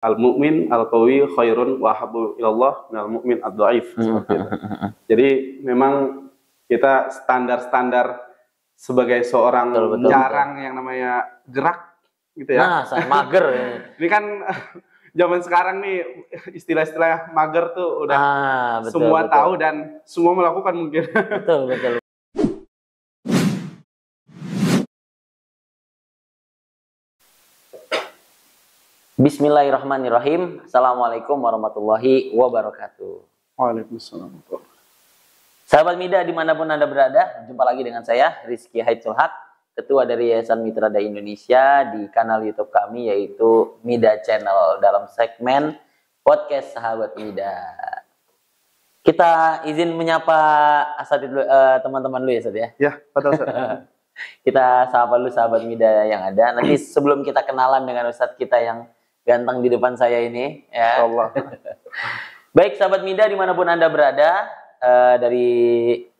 al-mu'min al-qawi khairun wa habbu ilallah minal mu'min ad-dhaif. Seperti itu. Jadi memang kita standar-standar sebagai seorang jarang yang namanya gerak gitu ya. Nah, saya mager. Ini kan zaman sekarang nih istilah-istilah mager tuh udah semua tahu dan semua melakukan mungkin. Betul. Bismillahirrahmanirrahim. Assalamualaikum warahmatullahi wabarakatuh. Waalaikumsalam. Sahabat Mida dimanapun Anda berada, jumpa lagi dengan saya Rizky Haidsul Haq, Ketua dari Yayasan Mitra Dai Indonesia di kanal YouTube kami yaitu Mida Channel dalam segmen Podcast Sahabat Mida. Kita izin menyapa teman-teman dulu ya, Ustaz ya? Ya, betul, Ustaz. Kita sapa dulu sahabat Mida yang ada. Nanti sebelum kita kenalan dengan Ustadz kita yang ganteng di depan saya ini, ya. Allah. Baik sahabat Mida dimanapun Anda berada, dari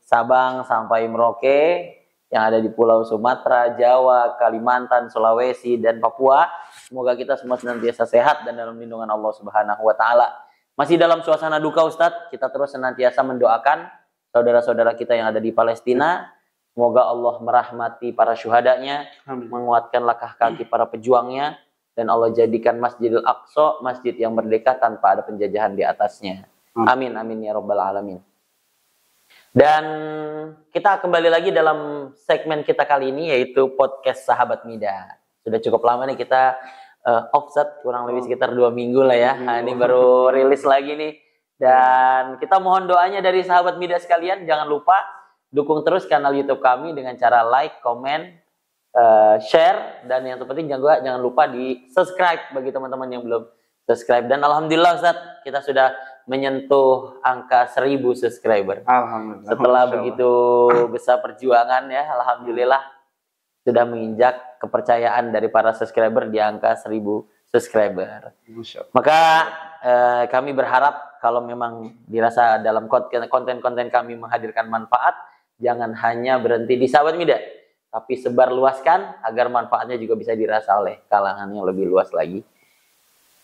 Sabang sampai Merauke, yang ada di Pulau Sumatera, Jawa, Kalimantan, Sulawesi, dan Papua. Semoga kita semua senantiasa sehat dan dalam lindungan Allah Subhanahu wa Ta'ala. Masih dalam suasana duka Ustadz, kita terus senantiasa mendoakan saudara-saudara kita yang ada di Palestina. Semoga Allah merahmati para syuhadanya, menguatkan langkah kaki para pejuangnya, dan Allah jadikan Masjidil Aqsa masjid yang merdeka tanpa ada penjajahan di atasnya. Amin, amin ya rabbal alamin. Dan kita kembali lagi dalam segmen kita kali ini yaitu podcast Sahabat Mida. Sudah cukup lama nih kita offset, kurang lebih sekitar 2 minggu lah ya. Nah, ini baru rilis lagi nih. Dan kita mohon doanya dari sahabat Mida sekalian, jangan lupa dukung terus kanal YouTube kami dengan cara like, comment, share, dan yang terpenting jangan lupa di subscribe bagi teman-teman yang belum subscribe. Dan alhamdulillah Ustaz, kita sudah menyentuh angka 1000 subscriber. Alhamdulillah. Setelah begitu besar perjuangan ya, alhamdulillah sudah menginjak kepercayaan dari para subscriber di angka 1000 subscriber. Maka kami berharap kalau memang dirasa dalam konten-konten kami menghadirkan manfaat, jangan hanya berhenti di sahabat Mida, tapi sebarluaskan agar manfaatnya juga bisa dirasa oleh kalangan yang lebih luas lagi.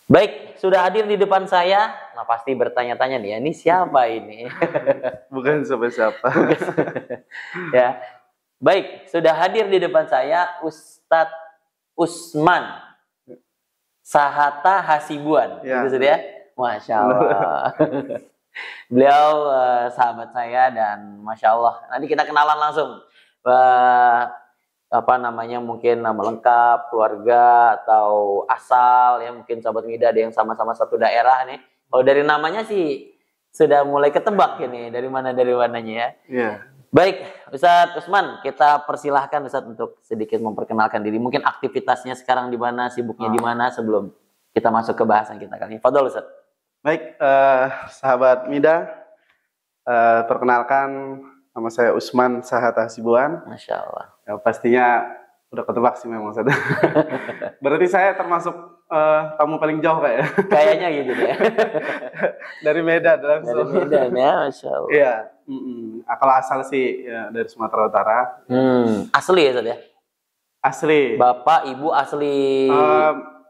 Baik, sudah hadir di depan saya. Nah, pasti bertanya-tanya nih, ini siapa ini? Bukan siapa-siapa. Ya. Baik, sudah hadir di depan saya Ustadz Usman Sahata Hasibuan. Ya. Itu sudah ya? Masya Allah. Beliau sahabat saya dan Masya Allah. Nanti kita kenalan langsung. Apa namanya, mungkin nama lengkap, keluarga, atau asal, ya mungkin sahabat Mida ada yang sama-sama satu daerah nih. Kalau dari namanya sih sudah mulai ketebak ini dari mananya ya. Yeah. Baik, Ustadz Usman, kita persilahkan Ustadz untuk sedikit memperkenalkan diri. Mungkin aktivitasnya sekarang di mana, sibuknya di mana sebelum kita masuk ke bahasan kita kali ini. Fadhol Ustadz. Baik, sahabat Mida, perkenalkan nama saya Usman Sahata Hasibuan. Masya Allah. Ya, pastinya udah ketebak sih memang Ustaz. Berarti saya termasuk tamu paling jauh kayaknya. Kayaknya gitu ya. Dari Medan langsung. Dari Medan ya, Masya Allah. Iya. Kalau asal sih ya, dari Sumatera Utara. Asli ya Ustaz ya? Asli. Bapak, ibu asli.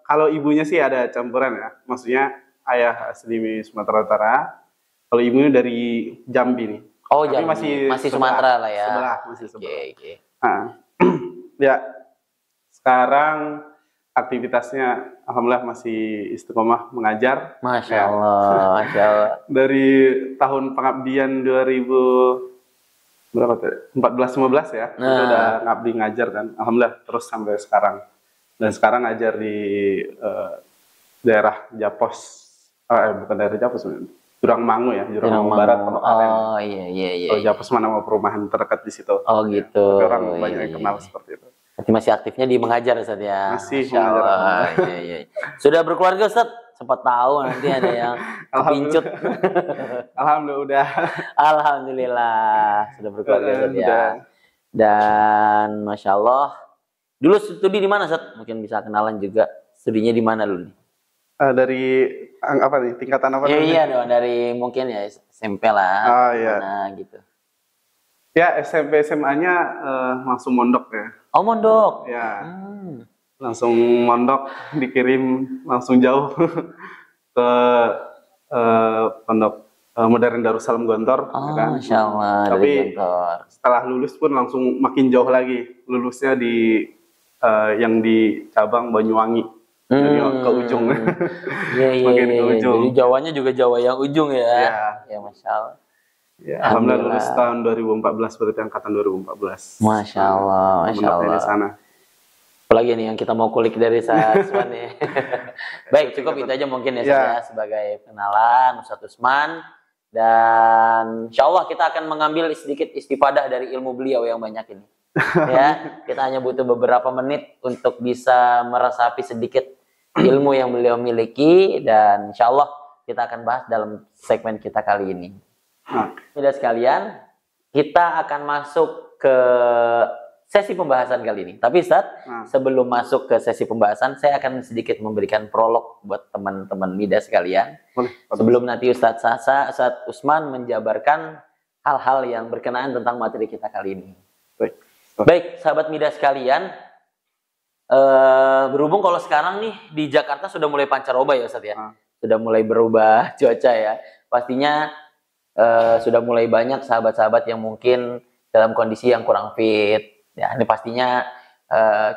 Kalau ibunya sih ada campuran ya. Maksudnya ayah asli Sumatera Utara. Kalau ibunya dari Jambi nih. Oh, Jambi. Masih Sumatera lah ya. Masih sebelah. Okay. Ya, sekarang aktivitasnya alhamdulillah masih istiqomah mengajar. Masya Allah, Masya Allah. Dari tahun pengabdian 14-15 ya, itu udah ngabdi ngajar kan. Alhamdulillah terus sampai sekarang. Dan sekarang ngajar di daerah Japos, bukan daerah Japos, Jurang Mangu ya, Jurang Mangu Barat, Pondok Aren. Oh iya. Kalau Japos mana mau perumahan terdekat di situ. Oh gitu. Tapi orang banyak yang kenal seperti itu. Berarti masih aktifnya di mengajar Ustaz ya? Masih mengajar. Iya. Sudah berkeluarga Ustaz? Sempat tahu nanti ada yang kepincut. Alhamdulillah udah. Alhamdulillah sudah berkeluarga Ustaz ya. Dan Masya Allah. Dulu studi di mana Ustaz? Mungkin bisa kenalan juga. Studinya di mana dulu nih? Dari apa nih, tingkatan apa? Iya dong, dari mungkin ya SMP lah. Oh iya. Mana gitu. Ya SMP SMA-nya langsung mondok ya. Oh mondok. Ya. langsung mondok, dikirim langsung jauh ke pondok modern Darussalam Gontor, ya kan? Masya Allah, Tapi dari Gontor. setelah lulus pun langsung makin jauh lagi. Lulusnya di yang di cabang Banyuwangi, dari ke ujung. Makin ke ujung. Jadi Jawanya juga Jawa yang ujung ya. Iya. Ya, Masya Allah. Ya, alhamdulillah lulus tahun 2014, berarti angkatan 2014. Masya Allah, Masya Allah. Di sana. Apalagi nih yang kita mau kulik dari Ustaz Usman nih. Baik, cukup itu aja mungkin ya, ya sebagai pengenalan Ustaz Usman. Dan insya Allah kita akan mengambil sedikit istifadah dari ilmu beliau yang banyak ini. Ya, kita hanya butuh beberapa menit untuk bisa meresapi sedikit ilmu yang beliau miliki, dan insya Allah kita akan bahas dalam segmen kita kali ini. Sudah sekalian, kita akan masuk ke sesi pembahasan kali ini. Tapi Ustaz, sebelum masuk ke sesi pembahasan, saya akan sedikit memberikan prolog buat teman-teman Mida sekalian. Sebelum nanti Ustaz Sasa, Ustaz Usman menjabarkan hal-hal yang berkenaan tentang materi kita kali ini. Baik, sahabat Mida sekalian, berhubung kalau sekarang nih di Jakarta sudah mulai pancaroba ya Ustaz ya, sudah mulai berubah cuaca ya. Pastinya sudah mulai banyak sahabat-sahabat yang mungkin dalam kondisi yang kurang fit. Ya, ini pastinya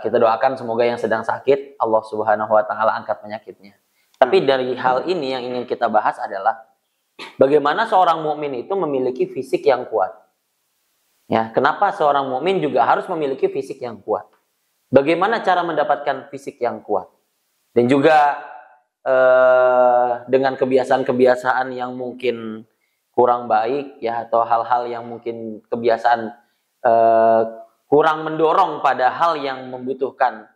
kita doakan semoga yang sedang sakit Allah Subhanahu wa taala angkat penyakitnya. Tapi dari hal ini yang ingin kita bahas adalah bagaimana seorang mukmin itu memiliki fisik yang kuat. Ya, kenapa seorang mukmin juga harus memiliki fisik yang kuat? Bagaimana cara mendapatkan fisik yang kuat? Dan juga dengan kebiasaan-kebiasaan yang mungkin kurang baik ya, atau hal-hal yang mungkin kebiasaan kurang mendorong pada hal yang membutuhkan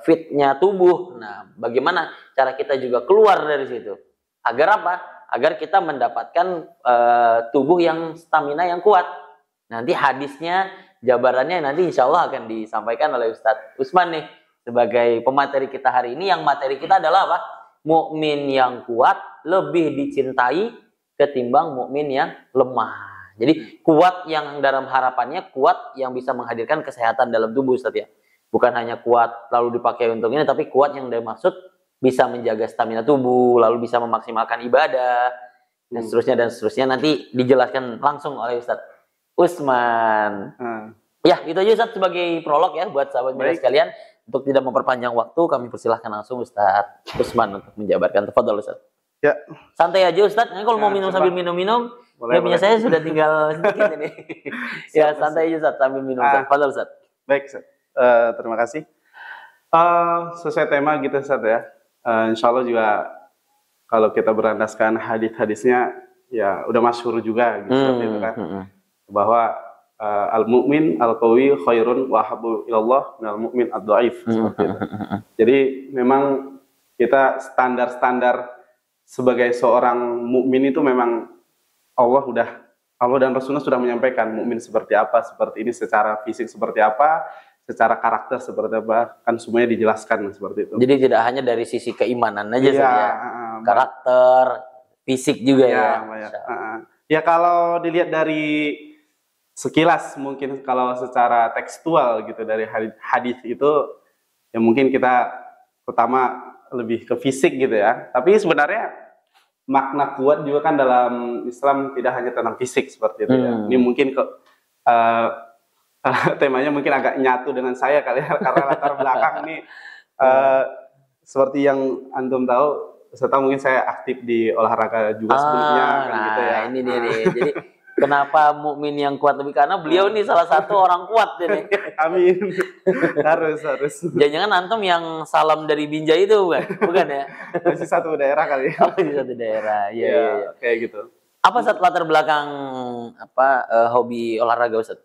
fitnya tubuh. Nah, bagaimana cara kita juga keluar dari situ? Agar apa? Agar kita mendapatkan tubuh yang stamina yang kuat. Nanti hadisnya, jabarannya nanti insya Allah akan disampaikan oleh Ustadz Usman nih sebagai pemateri kita hari ini. Yang materi kita adalah apa? Mukmin yang kuat lebih dicintai ketimbang mukmin yang lemah. Jadi kuat yang dalam harapannya kuat yang bisa menghadirkan kesehatan dalam tubuh Ustaz ya. Bukan hanya kuat lalu dipakai untuk ini, tapi kuat yang dimaksud bisa menjaga stamina tubuh, lalu bisa memaksimalkan ibadah, dan seterusnya nanti dijelaskan langsung oleh Ustaz Usman. Ya, itu aja Ustaz sebagai prolog ya buat sahabat media sekalian. Untuk tidak memperpanjang waktu, kami persilahkan langsung Ustaz Usman untuk menjabarkan. Tafadhol Ustaz. Ya. Santai aja Ustaz. Nah, kalau mau minum sambil minum-minum, ya punya saya sudah tinggal sedikit ini. Ya, santai aja Ustaz sambil minum. Tafadhol Ustaz. Baik, Ustaz. Terima kasih. Sesuai tema gitu Ustaz ya. Insya Allah juga kalau kita berlandaskan hadis-hadisnya ya udah masyhur juga gitu seperti itu kan. Bahwa al-mu'min al-qawi khairun wa habbu ilallah minal mu'min ad-dhaif seperti itu. Jadi memang kita standar-standar sebagai seorang mukmin itu memang Allah dan Rasulullah sudah menyampaikan mukmin seperti apa, seperti ini, secara fisik seperti apa, secara karakter seperti apa, kan semuanya dijelaskan seperti itu. Jadi tidak hanya dari sisi keimanan aja ya, karakter, fisik juga ya. Ya kalau dilihat dari sekilas mungkin kalau secara tekstual gitu dari hadis itu ya mungkin kita pertama lebih ke fisik gitu ya. Tapi sebenarnya makna kuat juga kan dalam Islam tidak hanya tentang fisik seperti itu ya. Ini mungkin temanya mungkin agak nyatu dengan saya kali ya, karena latar belakang ini seperti yang antum tahu, serta mungkin saya aktif di olahraga juga sebelumnya kan gitu ya. Ini dia nih. Jadi kenapa mukmin yang kuat lebih, karena beliau nih salah satu orang kuat ini. Amin. harus. Jangan-jangan antum yang salam dari Binjai itu bukan ya? Masih satu daerah kali ya. Masih satu daerah. Iya. Kayak gitu. Apa Ustaz latar belakang hobi olahraga Ustaz?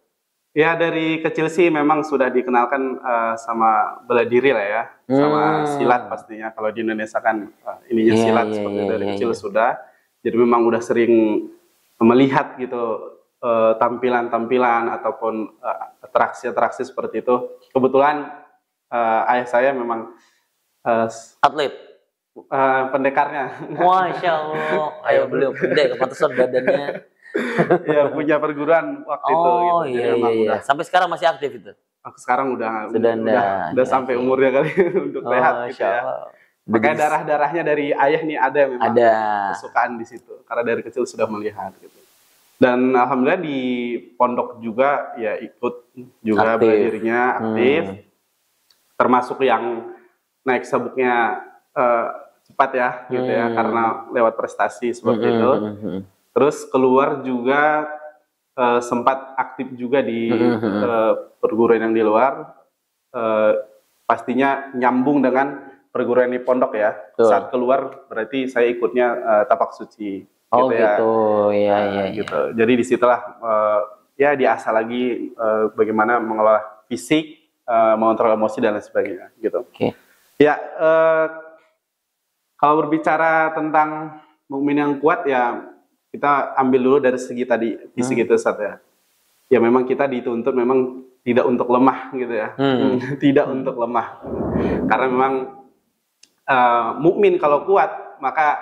Ya dari kecil sih memang sudah dikenalkan sama bela diri lah ya, sama silat pastinya. Kalau di Indonesia kan ininya silat seperti itu dari kecil sudah. Jadi memang udah sering melihat gitu tampilan-tampilan ataupun atraksi-atraksi seperti itu. Kebetulan ayah saya memang atlet, pendekarnya. Masya Allah, ayah beliau pendek, pantesan badannya. Ya punya perguruan waktu itu. Gitu. Iya. Sampai sekarang masih aktif itu? aku sekarang udah Sudah sampai sih. umurnya kali untuk rehat gitu Masya ya. Allah. Makanya darahnya dari ayah nih ada memang Ada. kesukaan di situ karena dari kecil sudah melihat gitu. Dan alhamdulillah di pondok juga ya ikut juga Aktif. belajarnya aktif. Termasuk yang naik sabuknya cepat ya gitu ya karena lewat prestasi seperti itu. Terus keluar juga sempat aktif juga di perguruan yang di luar. Pastinya nyambung dengan perguruan di pondok ya. Betul. Saat keluar berarti saya ikutnya tapak suci. Oh gitu ya. gitu, ya. Gitu. Jadi disitulah ya diasah lagi bagaimana mengelola fisik, mengontrol emosi dan lain sebagainya. Gitu. Oke. Ya, kalau berbicara tentang mukmin yang kuat ya kita ambil dulu dari segi tadi fisik itu Ustaz ya. Ya memang kita dituntut memang tidak untuk lemah gitu ya. Tidak untuk lemah. Karena memang mukmin kalau kuat maka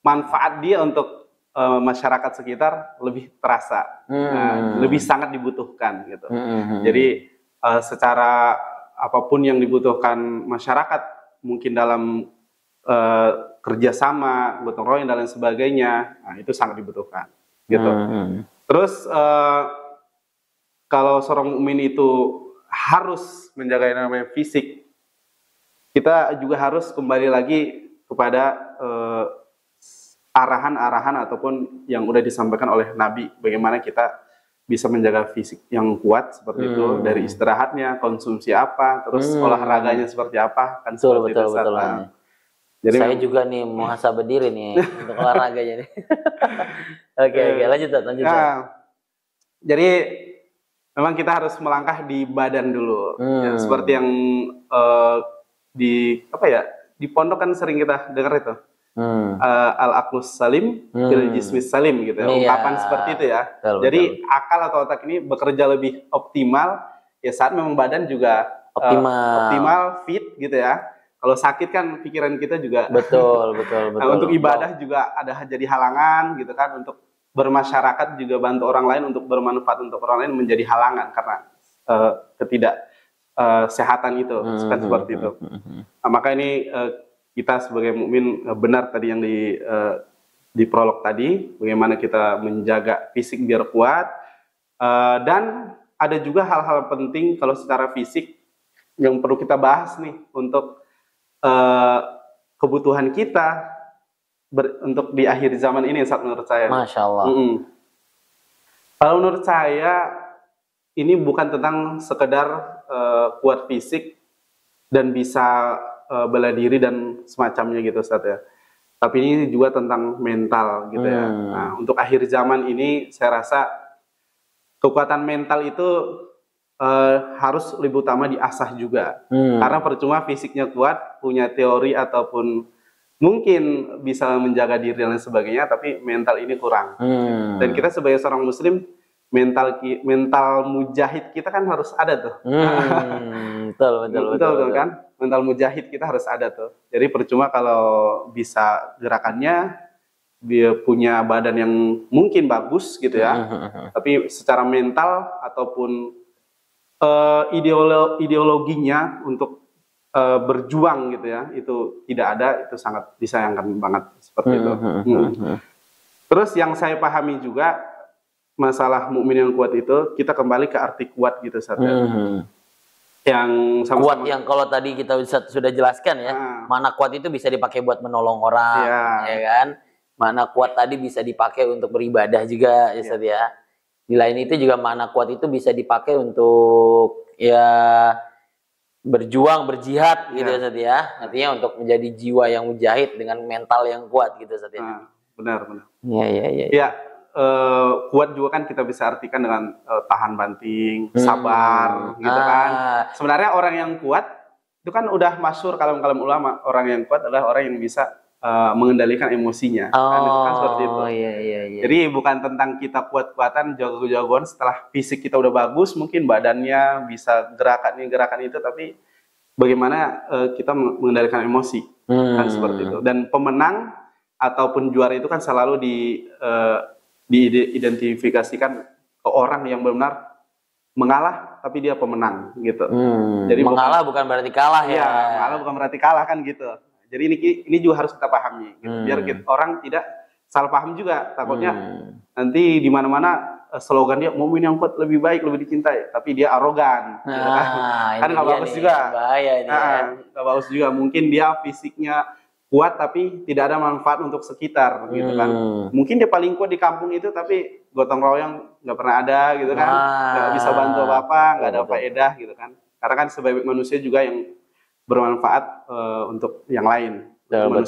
manfaat dia untuk masyarakat sekitar lebih terasa, lebih sangat dibutuhkan gitu. Jadi secara apapun yang dibutuhkan masyarakat, mungkin dalam kerjasama, gotong royong dan lain sebagainya, nah, itu sangat dibutuhkan gitu. Terus kalau seorang mukmin itu harus menjaga yang namanya fisik, kita juga harus kembali lagi kepada arahan-arahan ataupun yang udah disampaikan oleh Nabi, bagaimana kita bisa menjaga fisik yang kuat seperti itu, dari istirahatnya, konsumsi apa, terus olahraganya seperti apa, kan seperti itu. Betul. Jadi saya juga nih muhasabah diri nih untuk olahraganya nih. Oke, lanjut. Jadi memang kita harus melangkah di badan dulu, ya, seperti yang di pondok kan sering kita dengar itu. Al-aqlus salim fil jismis salim gitu ya. Ungkapan seperti itu ya. Jadi akal atau otak ini bekerja lebih optimal ya saat memang badan juga optimal, fit gitu ya. Kalau sakit kan pikiran kita juga betul. Nah, untuk ibadah juga ada jadi halangan gitu kan, untuk bermasyarakat juga bantu orang lain, untuk bermanfaat untuk orang lain menjadi halangan karena sehatan itu kan seperti itu. Nah, maka ini kita sebagai mukmin benar tadi yang di prolog tadi, bagaimana kita menjaga fisik biar kuat, dan ada juga hal-hal penting kalau secara fisik yang perlu kita bahas nih untuk kebutuhan kita untuk di akhir zaman ini, saat menurut saya. Masya Allah. Kalau menurut saya ini bukan tentang sekedar kuat fisik dan bisa bela diri dan semacamnya gitu Ustaz ya. Tapi ini juga tentang mental gitu ya. Nah, untuk akhir zaman ini saya rasa kekuatan mental itu harus lebih utama diasah juga. Karena percuma fisiknya kuat, punya teori ataupun mungkin bisa menjaga diri dan sebagainya, tapi mental ini kurang. Dan kita sebagai seorang muslim, mental mujahid kita kan harus ada tuh. Betul kan? Mental mujahid kita harus ada tuh. Jadi percuma kalau bisa gerakannya, dia punya badan yang mungkin bagus gitu ya, tapi secara mental ataupun ideologinya untuk berjuang gitu ya, itu tidak ada, itu sangat disayangkan banget seperti itu. Terus yang saya pahami juga masalah mukmin yang kuat itu, kita kembali ke arti kuat gitu Ustaz. Yang kuat yang kalau tadi kita sudah jelaskan ya, mana kuat itu bisa dipakai buat menolong orang, ya kan? Mana kuat tadi bisa dipakai untuk beribadah juga, ya Ustaz ya. Di lain itu juga mana kuat itu bisa dipakai untuk ya berjuang, berjihad gitu ya Ustaz ya. Artinya untuk menjadi jiwa yang mujahid dengan mental yang kuat gitu Ustaz ya. Benar. Iya. Kuat juga kan kita bisa artikan dengan tahan banting, sabar gitu kan. Sebenarnya orang yang kuat itu kan udah masyhur kalam-kalam ulama, orang yang kuat adalah orang yang bisa mengendalikan emosinya. Kan seperti itu. Iya. Jadi bukan tentang kita kuat-kuatan, jago-jagoan setelah fisik kita udah bagus, mungkin badannya bisa gerakan itu, tapi bagaimana kita mengendalikan emosi, kan seperti itu. Dan pemenang ataupun juara itu kan selalu diidentifikasikan ke orang yang benar-benar mengalah tapi dia pemenang gitu. Jadi mengalah bukan berarti kalah ya. Iya, mengalah bukan berarti kalah kan gitu. Jadi ini juga harus kita pahami gitu. Biar orang tidak salah paham juga. Takutnya nanti di mana-mana slogan dia mumin yang kuat lebih baik, lebih dicintai, tapi dia arogan. Gitu kan nggak bagus juga. Bahaya ini nggak bagus juga. Mungkin dia fisiknya kuat tapi tidak ada manfaat untuk sekitar gitu kan. Mungkin dia paling kuat di kampung itu tapi gotong royong nggak pernah ada gitu kan. Nggak bisa bantu apa-apa, nggak ada faedah gitu kan. Karena kan sebagai manusia juga yang bermanfaat untuk yang lain. Betul.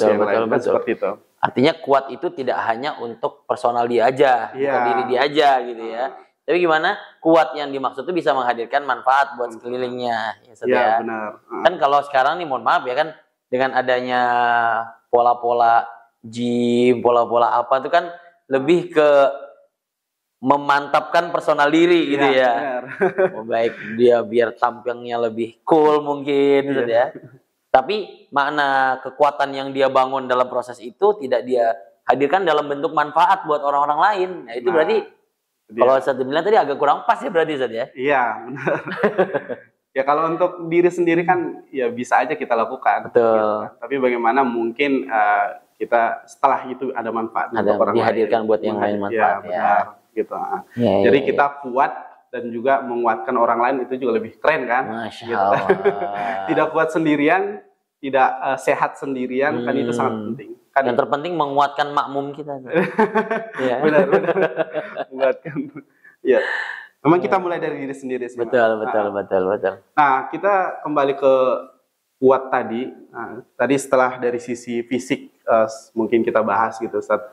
Seperti itu. Artinya kuat itu tidak hanya untuk personal dia aja, untuk diri dia aja gitu ya. Tapi gimana kuat yang dimaksud itu bisa menghadirkan manfaat buat sekelilingnya. Ya, benar. Kan kalau sekarang nih mohon maaf ya kan, dengan adanya pola-pola gym, pola-pola apa itu kan lebih ke memantapkan personal diri gitu ya. Baik dia biar tampilnya lebih cool mungkin gitu ya. Tapi makna kekuatan yang dia bangun dalam proses itu tidak dia hadirkan dalam bentuk manfaat buat orang-orang lain. Nah itu berarti kalau Ustadz bilang tadi agak kurang pas ya berarti Ustadz ya? Iya benar. Ya kalau untuk diri sendiri kan ya bisa aja kita lakukan. Betul. Gitu. Tapi bagaimana mungkin kita setelah itu ada manfaat untuk orang dihadirkan lain. Buat yang lain manfaat. Ya benar. Gitu. Jadi kita kuat dan juga menguatkan orang lain itu juga lebih keren kan? Masya Allah. Tidak kuat sendirian, tidak sehat sendirian, kan itu sangat penting. Kan yang terpenting menguatkan makmum kita. Ya. Benar. Menguatkan. Ya. Memang kita mulai dari diri sendiri sih. Betul. Nah, kita kembali ke kuat tadi. Nah, tadi setelah dari sisi fisik mungkin kita bahas gitu, Ustaz.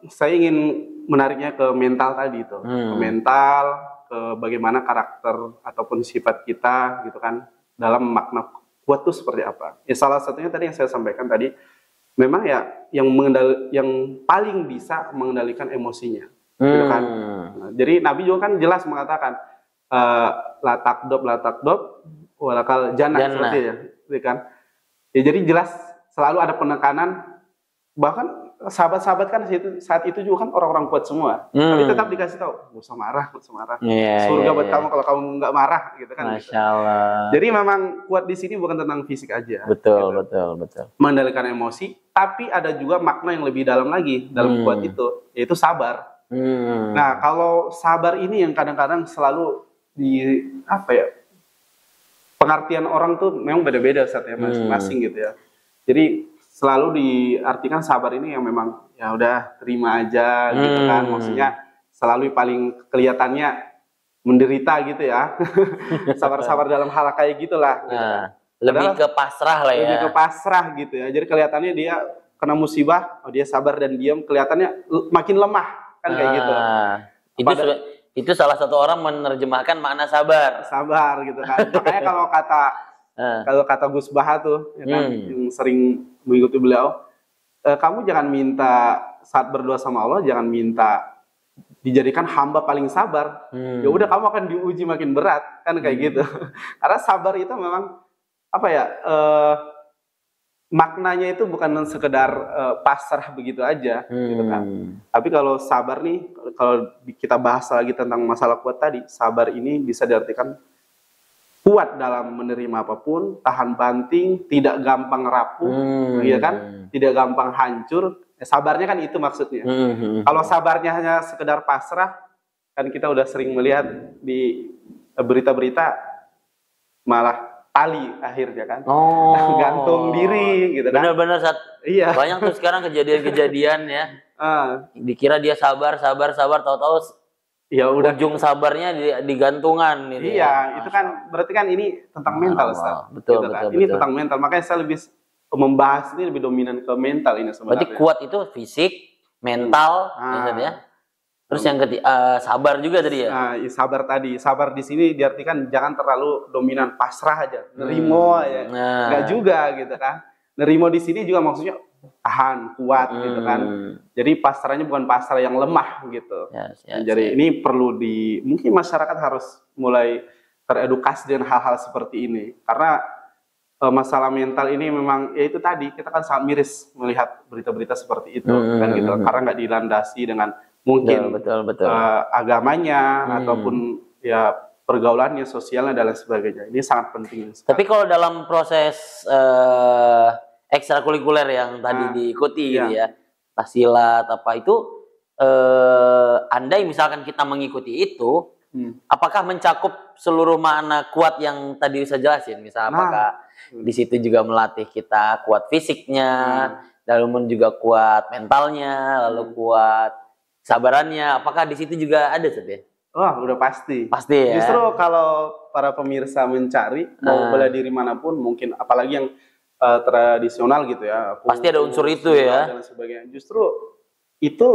Saya ingin menariknya ke mental tadi itu, ke mental, ke bagaimana karakter ataupun sifat kita gitu kan dalam makna kuat itu seperti apa. Ya salah satunya tadi yang saya sampaikan tadi, memang ya yang paling bisa mengendalikan emosinya, gitu kan. Nah, jadi Nabi juga kan jelas mengatakan la takdob walakal jannah seperti ya, gitu kan. Ya jadi jelas selalu ada penekanan, bahkan sahabat-sahabat kan saat itu juga kan orang-orang kuat semua, tapi tetap dikasih tahu nggak usah marah, surga buat kamu kalau kamu nggak marah gitu kan. Masya Allah. Jadi memang kuat di sini bukan tentang fisik aja. Betul. Mengendalikan emosi, tapi ada juga makna yang lebih dalam lagi dalam kuat itu, yaitu sabar. Nah kalau sabar ini yang kadang-kadang selalu pengertian orang tuh memang beda-beda Ustaz ya, masing-masing gitu ya. Jadi selalu diartikan sabar ini yang memang ya udah terima aja gitu kan, maksudnya selalu paling kelihatannya menderita gitu ya. Sabar-sabar dalam hal kayak gitulah gitu kan. Lebih ke pasrah lah ya. Lebih ke pasrah gitu ya. Jadi kelihatannya dia kena musibah, dia sabar dan diam, kelihatannya makin lemah kan kayak gitu. Itu salah satu orang menerjemahkan makna sabar. Sabar gitu kan. Makanya kalau kata Gus Baha tuh ya kan, yang sering mengikuti beliau, kamu jangan minta saat berdoa sama Allah, jangan minta dijadikan hamba paling sabar. Ya udah kamu akan diuji makin berat kan kayak gitu. Karena sabar itu memang maknanya itu bukan sekedar pasrah begitu aja gitu kan. Tapi kalau sabar nih, kalau kita bahas lagi tentang masalah kuat tadi, sabar ini bisa diartikan kuat dalam menerima apapun, tahan banting, tidak gampang rapuh, ya kan? Tidak gampang hancur. Sabarnya kan itu maksudnya. Kalau sabarnya hanya sekedar pasrah, kan kita udah sering melihat di berita-berita malah tali akhirnya kan, gantung diri gitu kan. Benar-benar iya. Banyak tuh sekarang kejadian-kejadian ya. Dikira dia sabar, tahu-tahu ya udah ujung sabarnya digantungan gitu. Iya, itu kan berarti kan ini tentang mental, Ustaz. Betul. Ini tentang mental. Makanya saya lebih membahas ini lebih dominan ke mental ini sebenarnya. Berarti kuat itu fisik, mental, ya. Terus yang ketiga sabar juga tadi ya. Sabar tadi. Sabar di sini diartikan jangan terlalu dominan, pasrah aja, nerimo ya. Enggak juga gitu kan. Nerimo di sini juga maksudnya tahan, kuat gitu kan. Jadi pasrahnya bukan pasrah yang lemah gitu. Jadi ini perlu mungkin masyarakat harus mulai teredukasi dengan hal-hal seperti ini. Karena masalah mental ini memang ya itu tadi, kita kan sangat miris melihat berita-berita seperti itu kan gitu. Karena nggak dilandasi dengan mungkin betul. agamanya ataupun ya pergaulannya, sosialnya dan lain sebagainya. Ini sangat penting. Tapi kalau dalam proses ekstrakurikuler yang tadi diikuti gitu ya, silat apa itu, andai misalkan kita mengikuti itu, apakah mencakup seluruh makna kuat yang tadi saya jelasin? Misal apakah di situ juga melatih kita kuat fisiknya, lalu juga kuat mentalnya, lalu kuat sabarannya? Apakah di situ juga ada sebenarnya? Wah, udah pasti. Pasti ya. Justru kalau para pemirsa mencari mau bela diri manapun, mungkin apalagi yang tradisional gitu ya. Pasti ada unsur itu ya. Dan sebagainya. Justru itu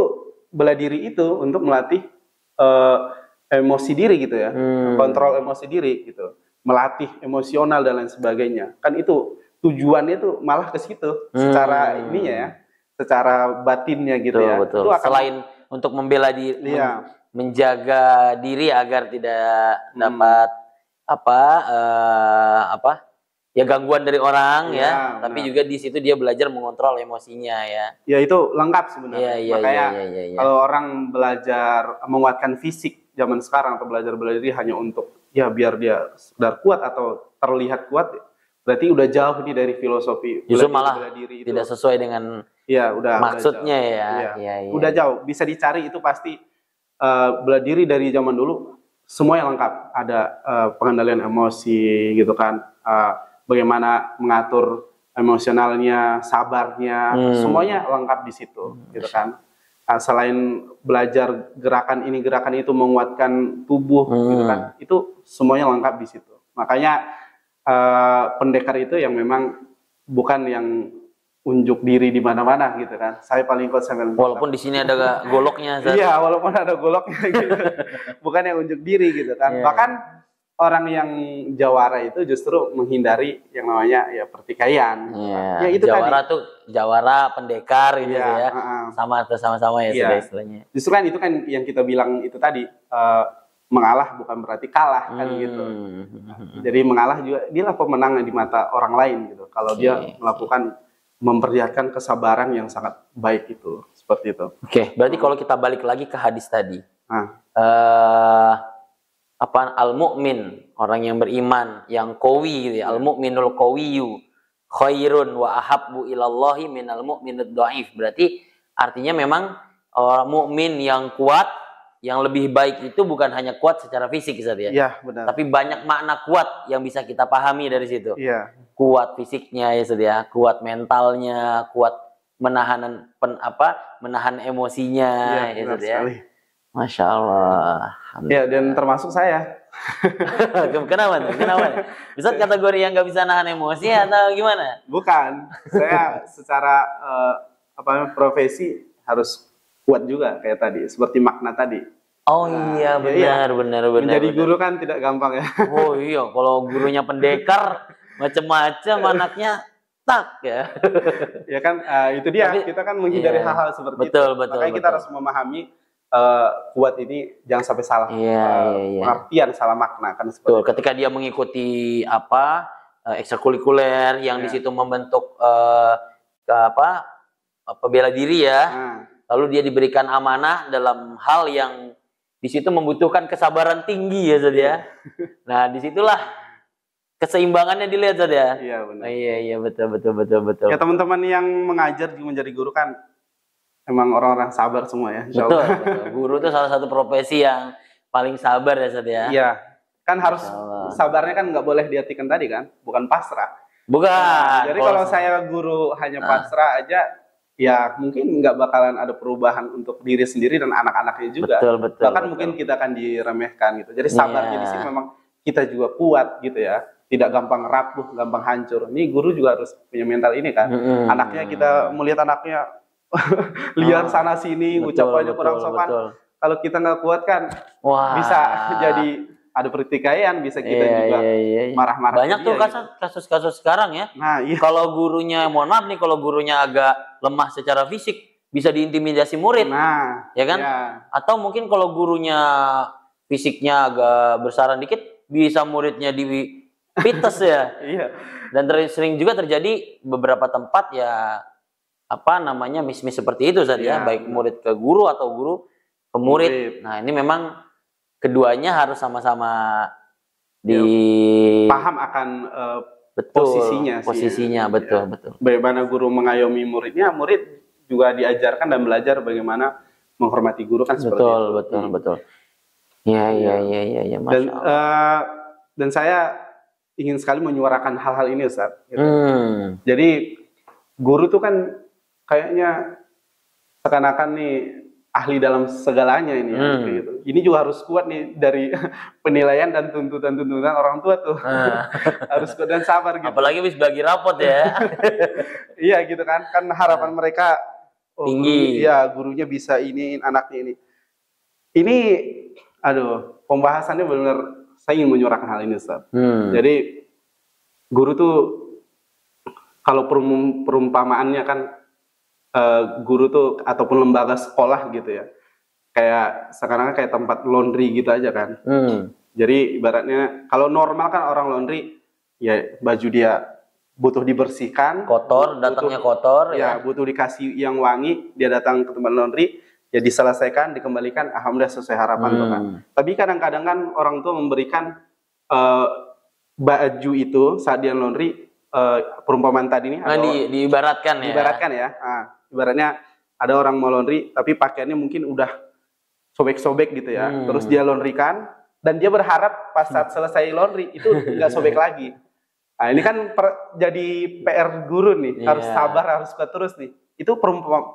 bela diri itu untuk melatih emosi diri gitu ya, kontrol emosi diri gitu, melatih emosional dan lain sebagainya. Kan itu tujuannya tuh malah ke situ, secara ininya ya, secara batinnya gitu ya. Betul. Itu akan, selain untuk membela diri, menjaga diri agar tidak dapat ya gangguan dari orang ya, tapi juga di situ dia belajar mengontrol emosinya ya. Ya itu lengkap sebenarnya. Makanya kalau orang belajar menguatkan fisik zaman sekarang atau belajar bela diri hanya untuk ya biar dia sekedar kuat atau terlihat kuat, berarti udah jauh nih dari filosofi. Justru malah bela diri itu tidak sesuai dengan maksudnya ya. Udah jauh. Bisa dicari itu pasti bela diri dari zaman dulu semuanya lengkap. Ada pengendalian emosi gitu kan. Bagaimana mengatur emosionalnya, sabarnya, semuanya lengkap di situ, gitu kan. Selain belajar gerakan ini, gerakan itu, menguatkan tubuh, gitu kan, itu semuanya lengkap di situ. Makanya pendekar itu yang memang bukan yang unjuk diri di mana-mana, gitu kan. Saya paling kuat sampai walaupun di sini ada goloknya. Iya, walaupun ada goloknya, gitu. Bukan yang unjuk diri, gitu kan. Bahkan orang yang jawara itu justru menghindari yang namanya ya pertikaian. Ya itu jawara tadi. Tuh jawara pendekar gitu ya. Sama-sama ya istilahnya. Justru kan itu kan yang kita bilang itu tadi, mengalah bukan berarti kalah kan gitu. Jadi mengalah juga dialah pemenang di mata orang lain gitu. Kalau dia melakukan memperlihatkan kesabaran yang sangat baik itu, seperti itu. Oke, berarti kalau kita balik lagi ke hadis tadi. Al-mu'min, orang yang beriman, yang qawi gitu ya. Al-mu'minul qawiyyu khairun wa ahabbu ilallahi minal mu'minid dhaif. Berarti artinya memang orang mukmin yang kuat, yang lebih baik itu bukan hanya kuat secara fisik ya. Iya, benar. Tapi banyak makna kuat yang bisa kita pahami dari situ. Iya. Kuat fisiknya ya, kuat mentalnya, kuat menahan menahan emosinya ya. Masya Allah. Ya, dan termasuk saya. Kenapa? Bisa kategori yang nggak bisa nahan emosi atau gimana? Bukan. Saya secara profesi harus kuat juga kayak tadi, seperti makna tadi. Oh iya, benar. Menjadi guru kan tidak gampang ya. Oh iya, kalau gurunya pendekar macam-macam anaknya tak ya. Ya kan, itu dia. Kita kan menghindari hal-hal seperti itu. Makanya kita harus memahami kuat ini jangan sampai salah pengertian, salah makna kan seperti itu. Ketika dia mengikuti ekstrakurikuler yang di situ membentuk bela diri ya, lalu dia diberikan amanah dalam hal yang di situ membutuhkan kesabaran tinggi ya. Nah disitulah keseimbangannya dilihat ya. Iya benar. Iya betul. Ya teman-teman yang mengajar menjadi guru kan emang orang-orang sabar semua ya. Betul. Guru itu salah satu profesi yang paling sabar ya. Iya. Kan harus sabarnya kan nggak boleh diartikan tadi kan, bukan pasrah. Bukan. Jadi kalau saya guru hanya pasrah aja, ya mungkin nggak bakalan ada perubahan untuk diri sendiri dan anak-anaknya juga. Betul. Bahkan mungkin kita akan diremehkan gitu. Jadi sabarnya di sini memang kita juga kuat gitu ya. Tidak gampang rapuh, gampang hancur. Ini guru juga harus punya mental ini kan. Anaknya kita melihat anaknya liar sana sini, ucapannya kurang sopan. Kalau kita nggak kuat kan, bisa jadi ada pertikaian, bisa kita juga marah-marah. Banyak tuh kasus-kasus sekarang ya. Nah, iya. Kalau gurunya, mohon maaf nih, kalau gurunya agak lemah secara fisik, bisa diintimidasi murid. Nah, ya kan? Atau mungkin kalau gurunya fisiknya agak besaran dikit, bisa muridnya dipites ya. Iya. Dan sering juga terjadi beberapa tempat ya miss seperti itu baik murid ke guru atau guru ke murid. Nah ini memang keduanya harus sama-sama di paham akan posisinya ya. betul. Bagaimana guru mengayomi muridnya, murid juga diajarkan dan belajar bagaimana menghormati guru kan seperti itu. Betul. Ya, Masya Allah. Dan saya ingin sekali menyuarakan hal-hal ini, Ustaz. Gitu. Jadi guru tuh kan kayaknya seakan-akan nih ahli dalam segalanya ini ya, gitu. Ini juga harus kuat nih dari penilaian dan tuntutan orang tua tuh. Harus kuat dan sabar gitu. Apalagi habis bagi rapot ya. Iya gitu kan harapan mereka tinggi. Gurunya bisa ini, anaknya ini. Ini pembahasannya benar-benar saya ingin menyuarakan hal ini, Ustaz. Jadi guru tuh kalau perumpamaannya kan guru tuh ataupun lembaga sekolah gitu ya, kayak sekarang kayak tempat laundry gitu aja kan. Jadi ibaratnya kalau normal kan orang laundry ya baju dia butuh dibersihkan, kotor, datangnya kotor ya, butuh dikasih yang wangi, dia datang ke tempat laundry ya diselesaikan, dikembalikan, alhamdulillah sesuai harapan tuh kan. Tapi kadang-kadang kan orang tua memberikan baju itu saat dia laundry, perumpamaan tadi nih diibaratkan ya. Ibaratnya ada orang mau laundry tapi pakaiannya mungkin udah sobek-sobek gitu ya. Terus dia laundrykan dan dia berharap pas saat selesai laundry itu nggak sobek lagi. Nah, ini kan jadi PR guru nih, harus sabar, harus kuat terus nih. Itu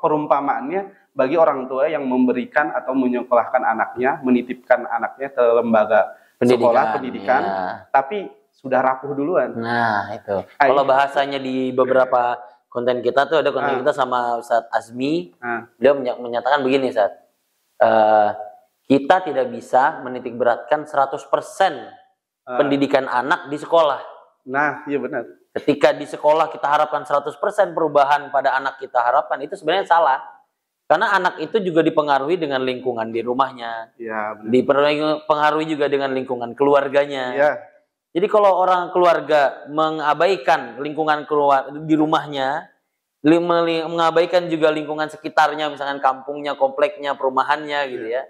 perumpamaannya bagi orang tua yang memberikan atau menyekolahkan anaknya, menitipkan anaknya ke lembaga sekolah pendidikan, tapi sudah rapuh duluan. Nah, itu. Kalau bahasanya di beberapa konten kita tuh ada konten kita sama Ustadz Azmi, beliau menyatakan begini, Ustadz. Kita tidak bisa menitik beratkan 100% pendidikan anak di sekolah. Nah, iya benar. Ketika di sekolah kita harapkan 100% perubahan pada anak kita harapkan, itu sebenarnya salah. Karena anak itu juga dipengaruhi dengan lingkungan di rumahnya. Ya, benar. Dipengaruhi juga dengan lingkungan keluarganya. Ya. Jadi kalau orang keluarga mengabaikan lingkungan di rumahnya, mengabaikan juga lingkungan sekitarnya, misalkan kampungnya, kompleknya, perumahannya gitu ya.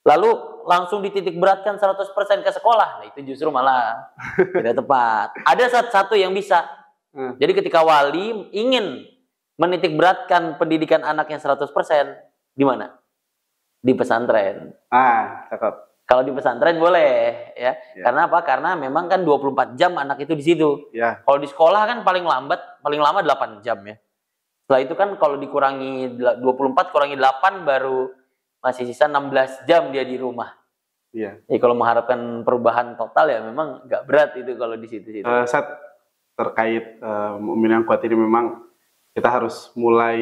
Lalu langsung dititik beratkan 100% ke sekolah. Nah, itu justru malah tidak tepat. Ada satu yang bisa. Jadi ketika wali ingin menitik beratkan pendidikan anaknya 100%, di mana? Di pesantren. Cakep. Kalau di pesantren boleh ya. Karena apa? Karena memang kan 24 jam anak itu di situ. Kalau di sekolah kan paling lama 8 jam ya. Setelah itu kan kalau dikurangi 24 kurangi 8 baru masih sisa 16 jam dia di rumah. Jadi kalau mengharapkan perubahan total ya memang nggak berat itu kalau di situ. Saat terkait Mukmin yang Kuat ini memang kita harus mulai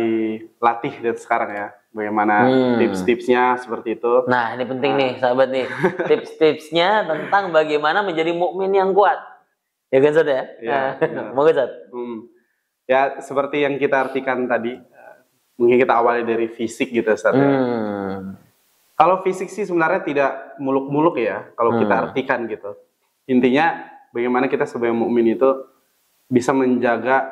latih dari sekarang ya. Bagaimana tips-tipsnya seperti itu. Nah, ini penting nih, sahabat nih. Tips-tipsnya tentang bagaimana menjadi mukmin yang kuat. Ya kan, Ustaz ya? Moga, Ustaz. Ya, seperti yang kita artikan tadi, mungkin kita awali dari fisik gitu, Ustaz. Kalau fisik sih sebenarnya tidak muluk-muluk ya, kalau kita artikan gitu. Intinya, bagaimana kita sebagai mukmin itu bisa menjaga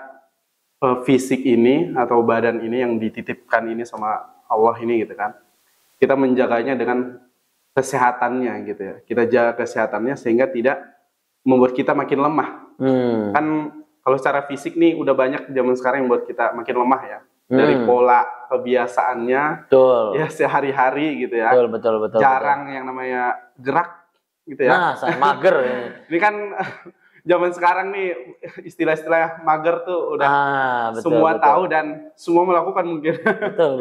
fisik ini atau badan ini yang dititipkan ini sama Allah ini gitu kan, kita menjaganya dengan kesehatannya gitu ya, kita jaga kesehatannya sehingga tidak membuat kita makin lemah. Kan kalau secara fisik nih udah banyak zaman sekarang yang membuat kita makin lemah ya, dari pola kebiasaannya ya sehari-hari gitu ya, betul, jarang yang namanya gerak gitu ya. Nah, saya mager. Ini kan zaman sekarang nih istilah-istilah mager tuh udah semua tahu dan semua melakukan mungkin. Betul.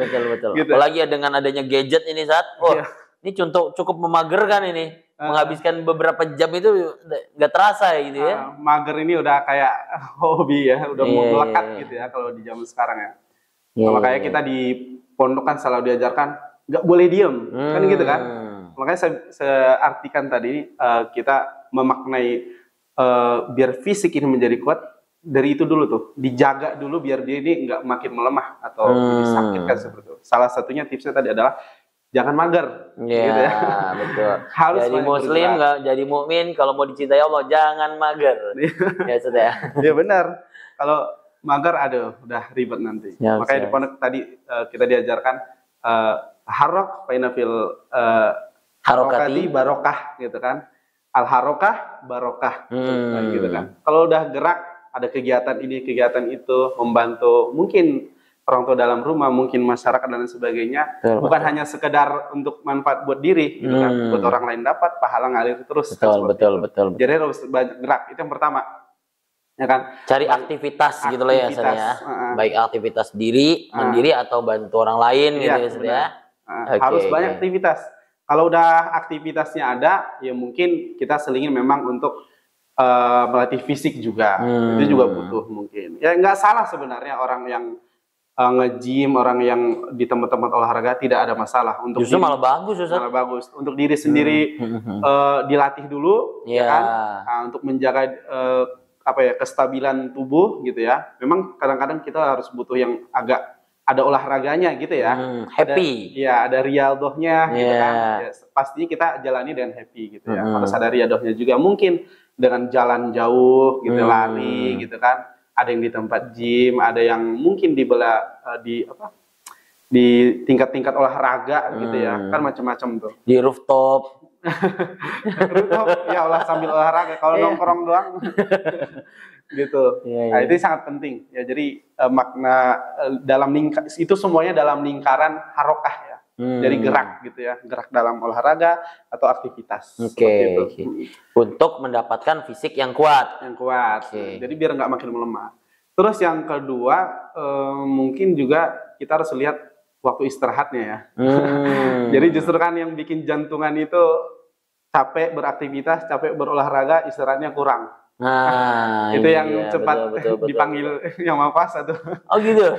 Gitu. Apalagi dengan adanya gadget ini ini cukup memagerkan ini. Menghabiskan beberapa jam itu nggak terasa gitu ya. Mager ini udah kayak hobi ya, udah mau melekat gitu ya kalau di zaman sekarang ya. Makanya kita di pondok kan selalu diajarkan nggak boleh diem, kan gitu kan. Makanya saya artikan tadi kita memaknai biar fisik ini menjadi kuat, dari itu dulu tuh, dijaga dulu biar dia ini nggak makin melemah atau disakitkan seperti itu. Salah satunya tipsnya tadi adalah jangan mager. Gitu ya. Betul. Harus jadi muslim, nggak jadi mukmin, kalau mau dicintai Allah jangan mager. Ya sudah. Ya benar. Kalau mager, udah ribet nanti. Makanya di pondok tadi kita diajarkan harok, fainafil Harokati barokah gitu kan. Al harokah barokah gitu kan. Kalau udah gerak, ada kegiatan ini, kegiatan itu, membantu mungkin orang tua dalam rumah, mungkin masyarakat dan sebagainya, bukan hanya sekedar untuk manfaat buat diri, gitu kan, buat orang lain dapat, pahala ngalir terus. Betul. Jadi harus banyak gerak, itu yang pertama, ya kan. Cari aktivitas gitu loh ya, baik aktivitas diri, mandiri atau bantu orang lain gitu ya, ya. Harus banyak aktivitas. Kalau udah aktivitasnya ada, ya mungkin kita selingin memang untuk melatih fisik juga, itu juga butuh mungkin. Ya nggak salah sebenarnya orang yang nge-gym, orang yang di tempat-tempat olahraga tidak ada masalah. Untuk justru malah bagus, Ustaz. Malah bagus. Untuk diri sendiri dilatih dulu, ya kan? Nah, untuk menjaga kestabilan tubuh gitu ya. Memang kadang-kadang kita harus butuh yang agak ada olahraganya gitu ya. Happy. Ada riadohnya gitu kan. Ya, pastinya kita jalani dengan happy gitu ya. Harus ada riadohnya juga. Mungkin dengan jalan jauh gitu, lari gitu kan. Ada yang di tempat gym, ada yang mungkin di tingkat-tingkat olahraga gitu ya, kan macam-macam tuh. Di rooftop. Rooftop ya sambil olahraga. Kalau nongkrong doang gitu. Nah, itu sangat penting ya. Jadi makna dalam itu semuanya dalam lingkaran harokah ya. Jadi gerak gitu ya, gerak dalam olahraga atau aktivitas. Untuk mendapatkan fisik yang kuat. Jadi biar nggak makin melemah. Terus yang kedua mungkin juga kita harus lihat waktu istirahatnya ya. Jadi justru kan yang bikin jantungan itu capek beraktivitas, capek berolahraga, istirahatnya kurang. Nah, itu yang cepat dipanggil yang Maha Kuasa tuh. Oh gitu.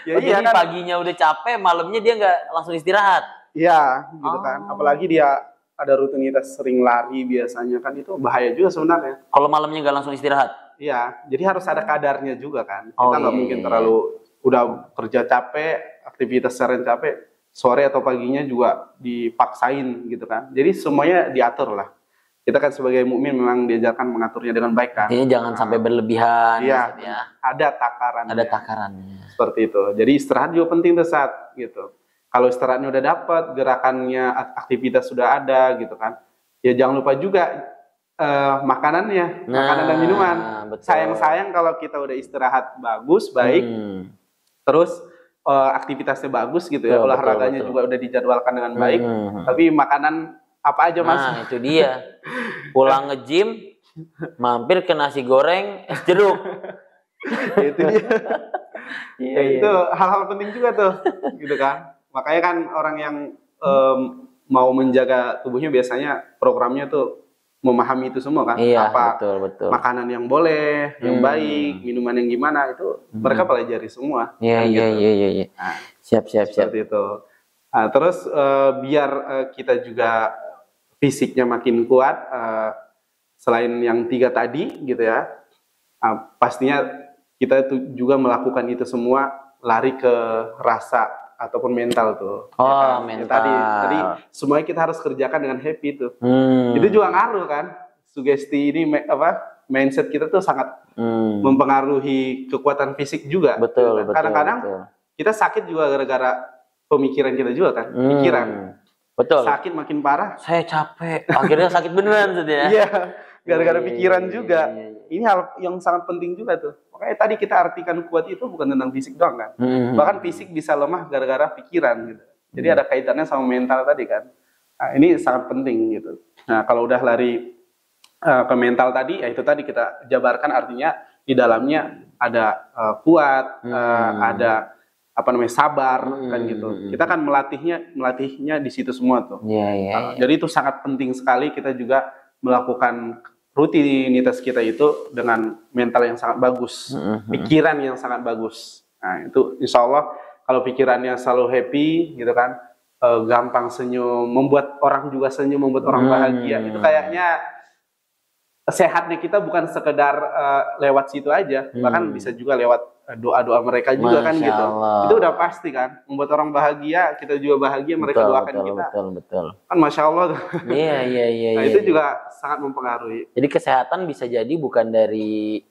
Jadi kan, paginya udah capek, malamnya dia nggak langsung istirahat. Iya, gitu kan. Apalagi dia ada rutinitas sering lari biasanya kan, itu bahaya juga sebenarnya. Kalau malamnya nggak langsung istirahat? Iya, jadi harus ada kadarnya juga kan. Kita nggak mungkin terlalu udah kerja capek, aktivitas seharian capek, sore atau paginya juga dipaksain gitu kan. Jadi semuanya diatur lah. Kita kan sebagai mukmin memang diajarkan mengaturnya dengan baik kan. Ini jangan sampai berlebihan. Iya, ada takarannya. Ada takarannya. Seperti itu. Jadi istirahat juga penting tuh saat gitu. Kalau istirahatnya udah dapat, gerakannya, aktivitas sudah ada gitu kan. Ya jangan lupa juga makanannya, makanan dan minuman. Sayang-sayang kalau kita udah istirahat bagus, baik, terus aktivitasnya bagus gitu ya, olahraganya juga udah dijadwalkan dengan baik, tapi makanan apa aja Mas? Nah itu dia, pulang nge-gym, mampir ke nasi goreng, es jeruk. Itu dia. Itu hal-hal penting juga tuh, gitu kan. Makanya kan orang yang mau menjaga tubuhnya biasanya programnya tuh memahami itu semua kan. Apa betul. makanan yang boleh, yang baik, minuman yang gimana, itu mereka pelajari semua. Iya. Nah, siap. Seperti itu. Nah, terus biar kita juga fisiknya makin kuat, selain yang 3 tadi gitu ya, pastinya kita juga melakukan itu semua lari ke rasa ataupun mental tuh. Mental. Tadi semuanya kita harus kerjakan dengan happy tuh. Itu juga ngaruh kan. Sugesti ini mindset kita tuh sangat mempengaruhi kekuatan fisik juga. Betul. Kadang-kadang kita sakit juga gara-gara pemikiran kita juga kan. Pikiran. Betul. Sakit makin parah. Saya capek. Akhirnya sakit beneran tuh ya. Iya. Gara-gara pikiran juga. Ini hal yang sangat penting juga tuh. Makanya tadi kita artikan kuat itu bukan tentang fisik doang kan. Bahkan fisik bisa lemah gara-gara pikiran gitu. Jadi ada kaitannya sama mental tadi kan. Nah, ini sangat penting gitu. Nah, kalau udah lari ke mental tadi, ya itu tadi kita jabarkan artinya di dalamnya ada kuat, ada sabar kan gitu. Kita kan melatihnya di situ semua tuh. Jadi itu sangat penting sekali kita juga melakukan rutinitas kita itu dengan mental yang sangat bagus, pikiran yang sangat bagus. Nah itu insya Allah kalau pikirannya selalu happy gitu kan, gampang senyum, membuat orang juga senyum, membuat orang bahagia. Itu kayaknya sehatnya kita bukan sekedar lewat situ aja, bahkan bisa juga lewat doa-doa mereka juga kan gitu. Itu udah pasti kan, membuat orang bahagia, kita juga bahagia, mereka doakan kita. Betul. Kan Masya Allah tuh. Iya. Nah itu juga sangat mempengaruhi. Jadi kesehatan bisa jadi bukan dari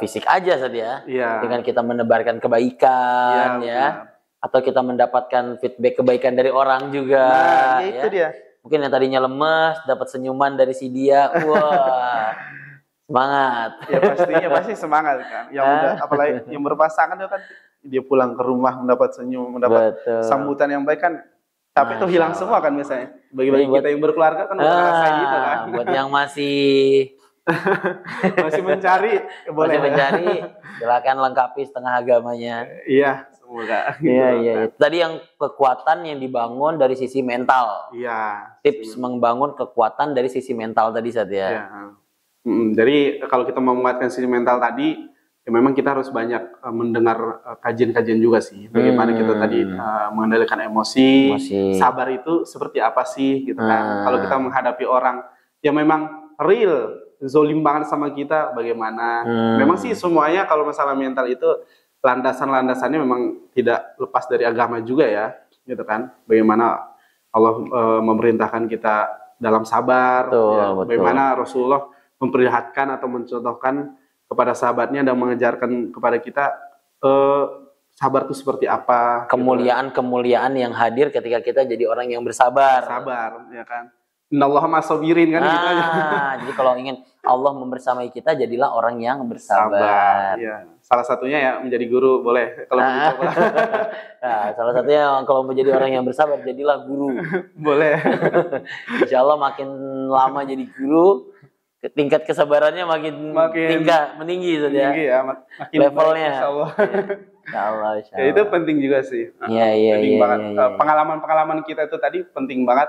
fisik aja saja ya. Dengan kita menebarkan kebaikan ya. Atau kita mendapatkan feedback kebaikan dari orang juga. Nah, itu dia. Mungkin yang tadinya lemes dapat senyuman dari si dia, wah semangat. Ya pastinya pasti semangat kan. Yang udah apalagi yang berpasangan itu kan dia pulang ke rumah mendapat senyum, mendapat Betul. sambutan yang baik kan. Capek itu Masya hilang Allah. semua kan biasanya. Bagi-bagi Buat- kita yang berkeluarga kan udah ngerasain gitu kan. Buat yang masih Masih mencari boleh. masih mencari, silakan lengkapi setengah agamanya. Iya, semoga. Iya, iya. Tadi yang kekuatan yang dibangun dari sisi mental. Iya. Tips membangun kekuatan dari sisi mental tadi Sat ya. Iya. Jadi kalau kita mau menguatkan sisi mental tadi, ya memang kita harus banyak mendengar kajian-kajian juga sih. Bagaimana kita tadi mengendalikan emosi, sabar itu seperti apa sih gitu kan. Kalau kita menghadapi orang yang memang real, zolim banget sama kita, bagaimana. Memang sih semuanya kalau masalah mental itu landasan-landasannya memang tidak lepas dari agama juga ya, gitu kan. Bagaimana Allah memerintahkan kita dalam sabar, Betul. bagaimana Rasulullah memperlihatkan atau mencontohkan kepada sahabatnya dan mengejarkan kepada kita sabar itu seperti apa. Kemuliaan-kemuliaan yang hadir ketika kita jadi orang yang bersabar. Sabar, ya kan. Innallaha ma'as-sabirin kan gitu aja. Jadi kalau ingin Allah membersamai kita, jadilah orang yang bersabar. Ya. Salah satunya ya menjadi guru boleh kalau mau dicoba. Nah, salah satunya kalau menjadi orang yang bersabar, jadilah guru. Boleh. Insya Allah makin lama jadi guru, tingkat kesabarannya makin meninggi saja. Meninggi ya, makin levelnya. Insya Allah. Insya Allah. Ya, itu penting juga sih. Iya. Penting banget. Pengalaman-pengalaman kita itu tadi penting banget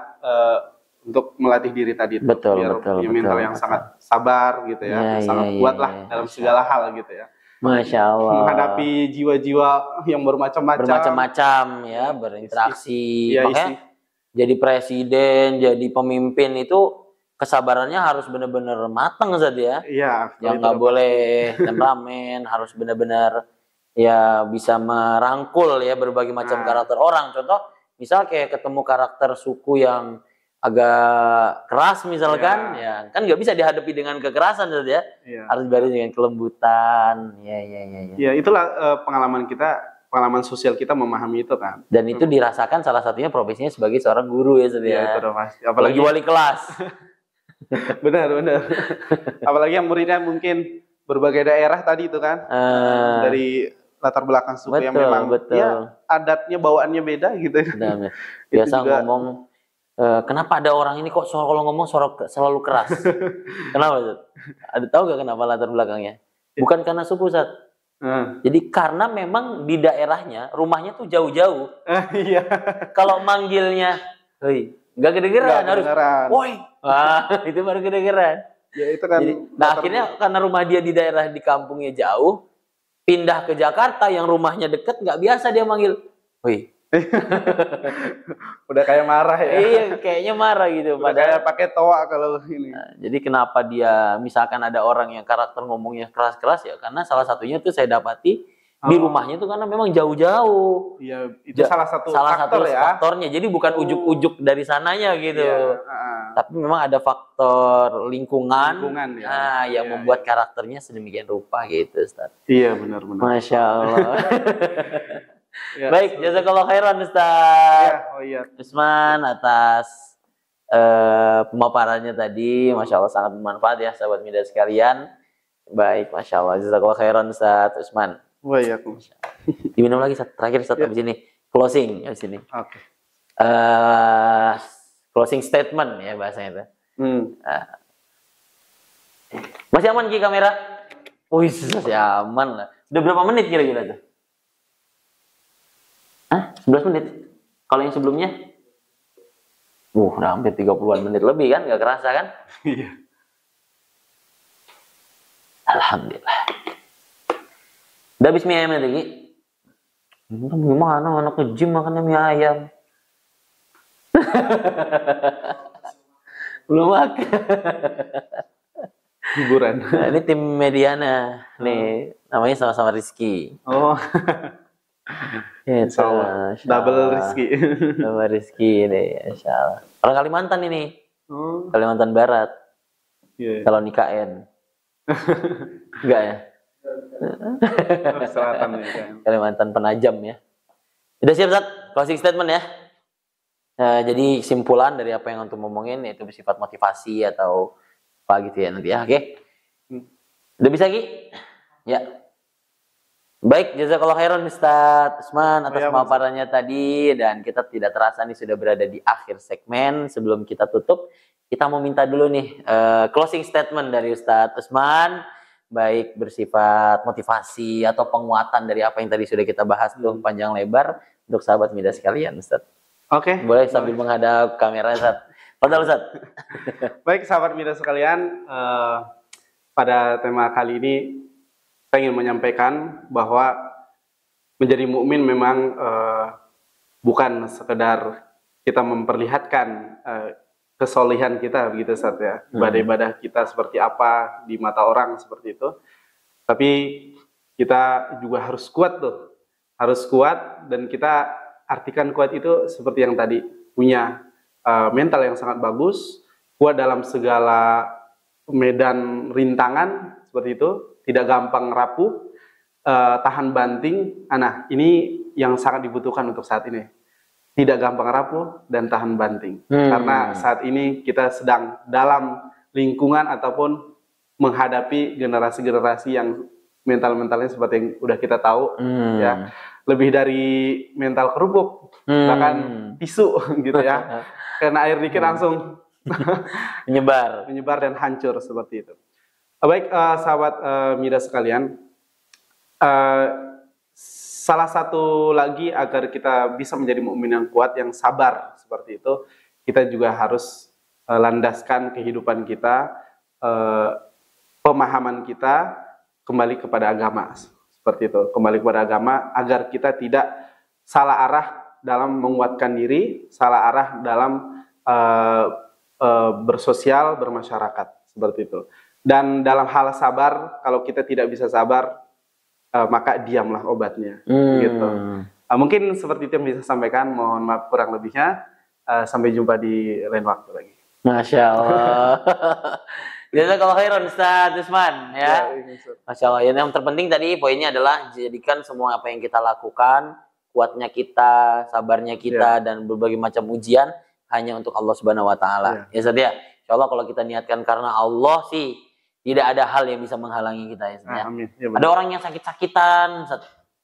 untuk melatih diri tadi. Betul. Punya mental yang sangat sabar gitu ya, sangat kuat lah dalam segala hal gitu ya. Masya Allah. Menghadapi jiwa-jiwa yang bermacam-macam ya, berinteraksi. Makanya jadi presiden, jadi pemimpin itu kesabarannya harus benar-benar matang saja ya. Iya. Yang nggak boleh temperamen, harus benar-benar ya bisa merangkul ya berbagai macam karakter orang. Contoh, misal kayak ketemu karakter suku yang agak keras misalkan, ya kan nggak bisa dihadapi dengan kekerasan saja, harus diberi dengan kelembutan. Ya itulah pengalaman sosial kita memahami itu kan. Dan itu dirasakan salah satunya profesinya sebagai seorang guru ya, itu udah pasti. Apalagi wali kelas. Benar. Apalagi yang muridnya mungkin berbagai daerah tadi itu kan, dari latar belakang suku yang memang ya adatnya bawaannya beda gitu. Biasa ngomong. Kenapa ada orang ini kok kalau ngomong selalu keras? Kenapa? Ada tahu gak kenapa latar belakangnya? Bukan karena suku, Sat. Jadi karena memang di daerahnya rumahnya tuh jauh-jauh. Iya. Kalau manggilnya, hei, nggak kedengeran, harus, woi, itu baru kedengeran. Ya itu kan. Jadi, akhirnya karena rumah dia di daerah di kampungnya jauh, pindah ke Jakarta yang rumahnya deket, nggak biasa dia manggil, woi. Udah kayak marah ya. Iya, kayaknya marah gitu. Padahal kayak pakai toa kalau ini. Jadi kenapa dia misalkan ada orang yang karakter ngomongnya keras-keras ya karena salah satunya tuh saya dapati di rumahnya tuh karena memang jauh-jauh. Iya, itu salah satu faktornya. Jadi bukan ujuk-ujuk dari sananya gitu. Tapi memang ada faktor lingkungan yang membuat karakternya sedemikian rupa gitu, Ustaz. Iya, benar. Masya Allah. Baik, jazakallah khairan Ustaz. Usman atas pemaparannya tadi, Masya Allah sangat bermanfaat ya sahabat media sekalian. Baik, Masya Allah, jazakallah khairan Ustaz Usman. Diminum lagi Ustaz, terakhir Ustaz habis ini closing habis ini. Oke. Closing statement ya bahasanya itu. Masih aman Ki kamera? Wih, masih aman lah. Udah berapa menit kira-kira tuh? 11 menit. Kalau yang sebelumnya? Udah hampir 30-an menit lebih kan? Gak kerasa kan? Iya. Alhamdulillah. Udah habis mie ayam tadi? Gimana anak ke-gym makannya mie ayam? Belum makan. Hiburan. Nah, ini tim Mediana. Nih, namanya sama-sama Rizky. Oh. Insya double Rizky. Double Rizky ini, Insya Allah. Orang Kalimantan ini, Kalimantan Barat. Kalau nikahin, enggak ya? Selatan ya. Kalimantan Penajam ya. Udah siap Zat? Closing statement ya. Jadi kesimpulan dari apa yang antum ngomongin yaitu bersifat motivasi atau apa gitu ya nanti ya. Oke. Udah bisa Ki? Ya. Baik, jazakallahu khairan Ustaz Usman atas pemaparannya tadi, dan kita tidak terasa nih sudah berada di akhir segmen. Sebelum kita tutup, kita mau minta dulu nih closing statement dari Ustaz Usman, baik bersifat motivasi atau penguatan dari apa yang tadi sudah kita bahas tuh panjang lebar untuk sahabat Midas sekalian, Ustaz. Oke. Boleh sambil menghadap kamera, Ustaz. Padahal Ustaz. Baik sahabat Midas sekalian, pada tema kali ini saya ingin menyampaikan bahwa menjadi mukmin memang bukan sekedar kita memperlihatkan kesolihan kita begitu Ustaz ya, ibadah-ibadah kita seperti apa di mata orang seperti itu, tapi kita juga harus kuat tuh, harus kuat, dan kita artikan kuat itu seperti yang tadi, punya mental yang sangat bagus, kuat dalam segala medan rintangan seperti itu, tidak gampang rapuh, tahan banting. Nah, ini yang sangat dibutuhkan untuk saat ini. Tidak gampang rapuh dan tahan banting. Karena saat ini kita sedang dalam lingkungan ataupun menghadapi generasi-generasi yang mental-mentalnya seperti yang udah kita tahu, ya, lebih dari mental kerupuk, bahkan tisu gitu ya. Karena air dikit langsung menyebar dan hancur seperti itu. Baik sahabat Midas sekalian, salah satu lagi agar kita bisa menjadi mukmin yang kuat, yang sabar seperti itu, kita juga harus landaskan kehidupan kita, pemahaman kita kembali kepada agama seperti itu, kembali kepada agama agar kita tidak salah arah dalam menguatkan diri, salah arah dalam bersosial, bermasyarakat seperti itu. Dan dalam hal sabar, kalau kita tidak bisa sabar, maka diamlah obatnya. Gitu. Mungkin seperti itu yang bisa sampaikan. Mohon maaf kurang lebihnya. Sampai jumpa di lain waktu lagi. Masya Allah. Jazakallahu khairan Ustaz Usman ya. Masya Allah. Yang terpenting tadi poinnya adalah jadikan semua apa yang kita lakukan, kuatnya kita, sabarnya kita, dan berbagai macam ujian hanya untuk Allah Subhanahu Wa Taala. Ya Ustaz ya. Insya Allah kalau kita niatkan karena Allah sih, tidak ada hal yang bisa menghalangi kita ya. Amin. Ya, ada orang yang sakit-sakitan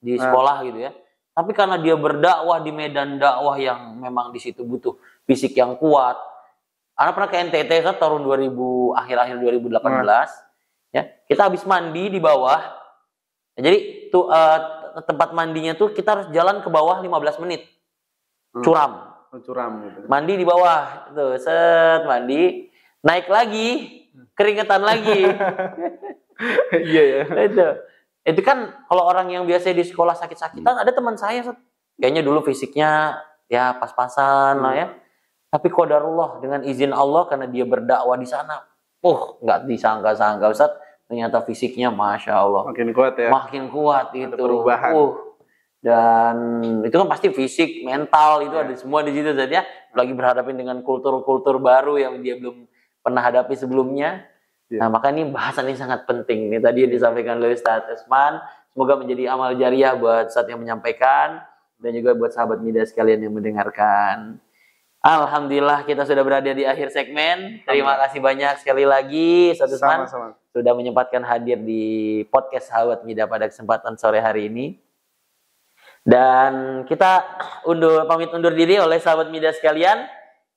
di sekolah gitu ya. Tapi karena dia berdakwah di medan dakwah yang memang di situ butuh fisik yang kuat. Anak pernah ke NTT tahun 2000 akhir-akhir 2018 ya. Kita habis mandi di bawah. Jadi tuh tempat mandinya tuh kita harus jalan ke bawah 15 menit. Curam gitu. Mandi di bawah tuh, mandi, naik lagi, keringetan lagi. Iya ya. Itu kan kalau orang yang biasa di sekolah sakit-sakitan, ada teman saya kayaknya dulu fisiknya ya pas-pasan lah ya. Tapi qadarullah dengan izin Allah karena dia berdakwah di sana, nggak disangka-sangka Ustaz, ternyata fisiknya Masya Allah. Makin kuat ya. Makin kuat itu. Perubahan. Dan itu kan pasti fisik, mental itu ada semua di situ Ustaz ya. Lagi berhadapan dengan kultur-kultur baru yang dia belum pernah hadapi sebelumnya. Nah, maka ini bahasan ini sangat penting. Ini tadi yang disampaikan oleh Ustaz Usman. Semoga menjadi amal jariah buat Ustaz yang menyampaikan dan juga buat sahabat Midas sekalian yang mendengarkan. Alhamdulillah kita sudah berada di akhir segmen. Terima kasih banyak sekali lagi Ustaz Usman sudah menyempatkan hadir di podcast Sahabat Mida pada kesempatan sore hari ini. Dan kita pamit undur diri oleh sahabat Mida sekalian.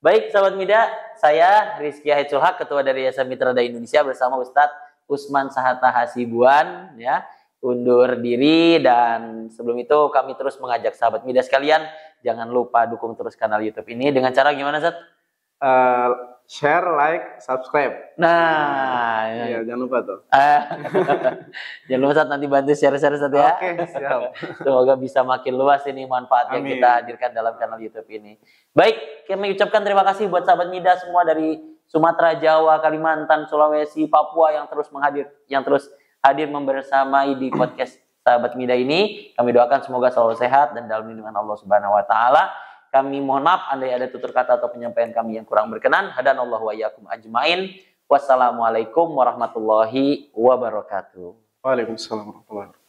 Baik sahabat Mida, saya Rizky Haidsul Haq, Ketua dari Yayasan Mitra Dai Indonesia bersama Ustadz Usman Sahata Hasibuan ya, undur diri. Dan sebelum itu kami terus mengajak sahabat Mida sekalian, jangan lupa dukung terus kanal YouTube ini dengan cara gimana Ustadz? Share, like, subscribe. Nah, ya, jangan lupa tuh. Jangan lupa Ustadz, nanti bantu share-share Ustadz ya. Oke, siap. Semoga bisa makin luas ini manfaat yang kita hadirkan dalam kanal YouTube ini. Baik, kami ucapkan terima kasih buat sahabat Mida semua dari Sumatera, Jawa, Kalimantan, Sulawesi, Papua yang terus hadir membersamai di podcast sahabat Mida ini. Kami doakan semoga selalu sehat dan dalam lindungan Allah Subhanahu Wa Taala. Kami mohon maaf andai ada tutur kata atau penyampaian kami yang kurang berkenan. Hadanallahu wa iyyakum ajmain. Wassalamualaikum warahmatullahi wabarakatuh. Waalaikumsalam warahmatullahi wabarakatuh.